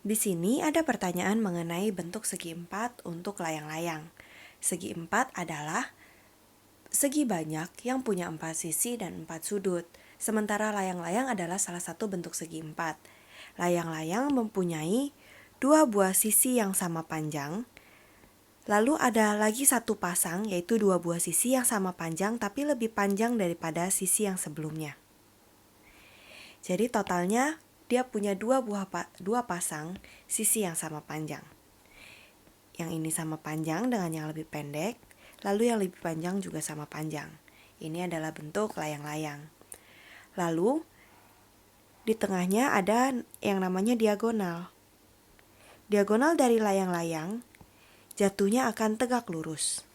Di sini ada pertanyaan mengenai bentuk segi empat untuk layang-layang. Segi empat adalah segi banyak yang punya 4 sisi dan 4 sudut. Sementara layang-layang adalah salah satu bentuk segi empat. Layang-layang mempunyai 2 buah sisi yang sama panjang. Lalu ada lagi satu pasang, yaitu 2 buah sisi yang sama panjang tapi lebih panjang daripada sisi yang sebelumnya. Jadi totalnya dia punya dua pasang sisi yang sama panjang. Yang ini sama panjang dengan yang lebih pendek, lalu yang lebih panjang juga sama panjang. Ini adalah bentuk layang-layang. Lalu di tengahnya ada yang namanya diagonal. Diagonal dari layang-layang jatuhnya akan tegak lurus.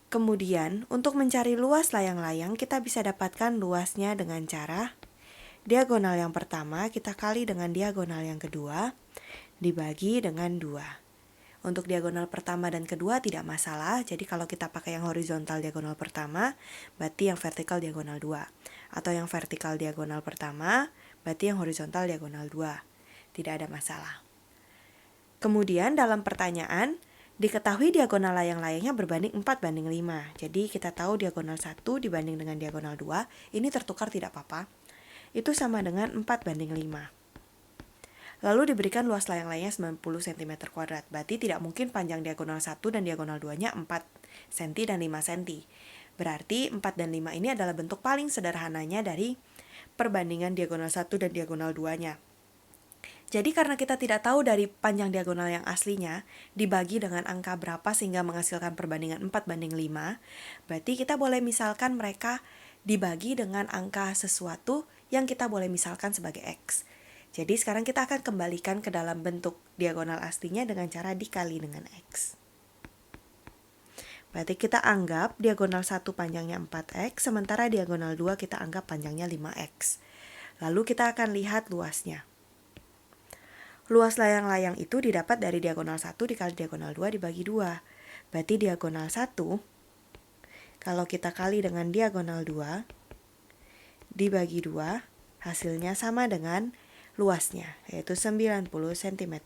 Kemudian, untuk mencari luas layang-layang, kita bisa dapatkan luasnya dengan cara diagonal yang pertama kita kali dengan diagonal yang kedua, dibagi dengan 2. Untuk diagonal pertama dan kedua tidak masalah, jadi kalau kita pakai yang horizontal diagonal pertama, berarti yang vertikal diagonal 2. Atau yang vertikal diagonal pertama, berarti yang horizontal diagonal 2. Tidak ada masalah. Kemudian dalam pertanyaan, diketahui diagonal layang-layangnya berbanding 4:5. Jadi kita tahu diagonal 1 dibanding dengan diagonal 2, ini tertukar tidak apa-apa. Itu sama dengan 4:5. Lalu diberikan luas layang-layangnya 90 cm². Berarti tidak mungkin panjang diagonal 1 dan diagonal 2-nya 4 cm dan 5 cm. Berarti 4 dan 5 ini adalah bentuk paling sederhananya dari perbandingan diagonal 1 dan diagonal 2-nya. Jadi karena kita tidak tahu dari panjang diagonal yang aslinya dibagi dengan angka berapa sehingga menghasilkan perbandingan 4:5, berarti kita boleh misalkan mereka dibagi dengan angka sesuatu yang kita boleh misalkan sebagai X. Jadi sekarang kita akan kembalikan ke dalam bentuk diagonal aslinya dengan cara dikali dengan X. Berarti kita anggap diagonal 1 panjangnya 4X, sementara diagonal 2 kita anggap panjangnya 5X. Lalu kita akan lihat luasnya. Luas layang-layang itu didapat dari diagonal 1 dikali diagonal 2 dibagi 2. Berarti diagonal 1, kalau kita kali dengan diagonal 2, dibagi 2, hasilnya sama dengan luasnya, yaitu 90 cm².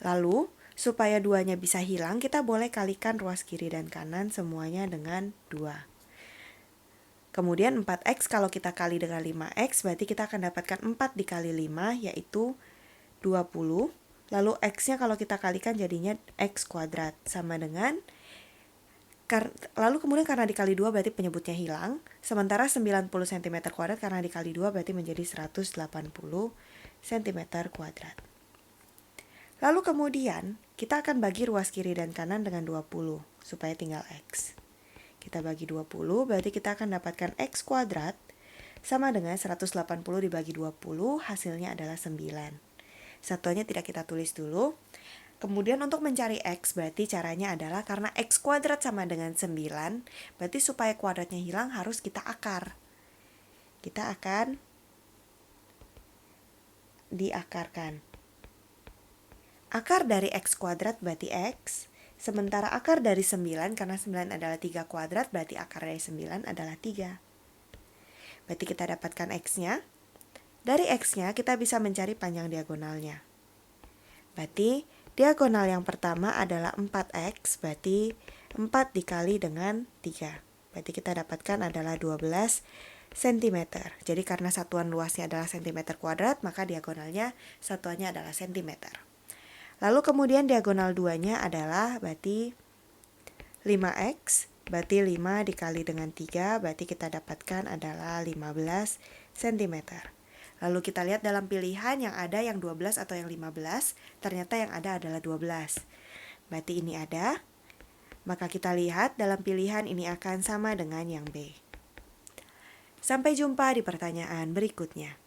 Lalu, supaya 2-nya bisa hilang, kita boleh kalikan ruas kiri dan kanan semuanya dengan 2. Kemudian 4X kalau kita kali dengan 5X, berarti kita akan dapatkan 4 dikali 5, yaitu 20. Lalu X-nya kalau kita kalikan jadinya X², sama dengan, lalu kemudian karena dikali 2 berarti penyebutnya hilang, sementara 90 cm² karena dikali 2 berarti menjadi 180 cm². Lalu kemudian, kita akan bagi ruas kiri dan kanan dengan 20, supaya tinggal X. Kita bagi 20, berarti kita akan dapatkan X² sama dengan 180 dibagi 20, hasilnya adalah 9. Satuannya tidak kita tulis dulu. Kemudian untuk mencari X, berarti caranya adalah karena X² sama dengan 9, berarti supaya kuadratnya hilang harus kita akar. Kita akan diakarkan. Akar dari X² berarti X. Sementara akar dari 9, karena 9 adalah 3 kuadrat, berarti akar dari 9 adalah 3. Berarti kita dapatkan X-nya. Dari X-nya kita bisa mencari panjang diagonalnya. Berarti diagonal yang pertama adalah 4X, berarti 4 dikali dengan 3. Berarti kita dapatkan adalah 12 cm. Jadi karena satuan luasnya adalah cm², maka diagonalnya satuannya adalah cm. Lalu kemudian diagonal 2-nya adalah berarti 5X, berarti 5 dikali dengan 3, berarti kita dapatkan adalah 15 cm. Lalu kita lihat dalam pilihan yang ada yang 12 atau yang 15, ternyata yang ada adalah 12. Berarti ini ada, maka kita lihat dalam pilihan ini akan sama dengan yang B. Sampai jumpa di pertanyaan berikutnya.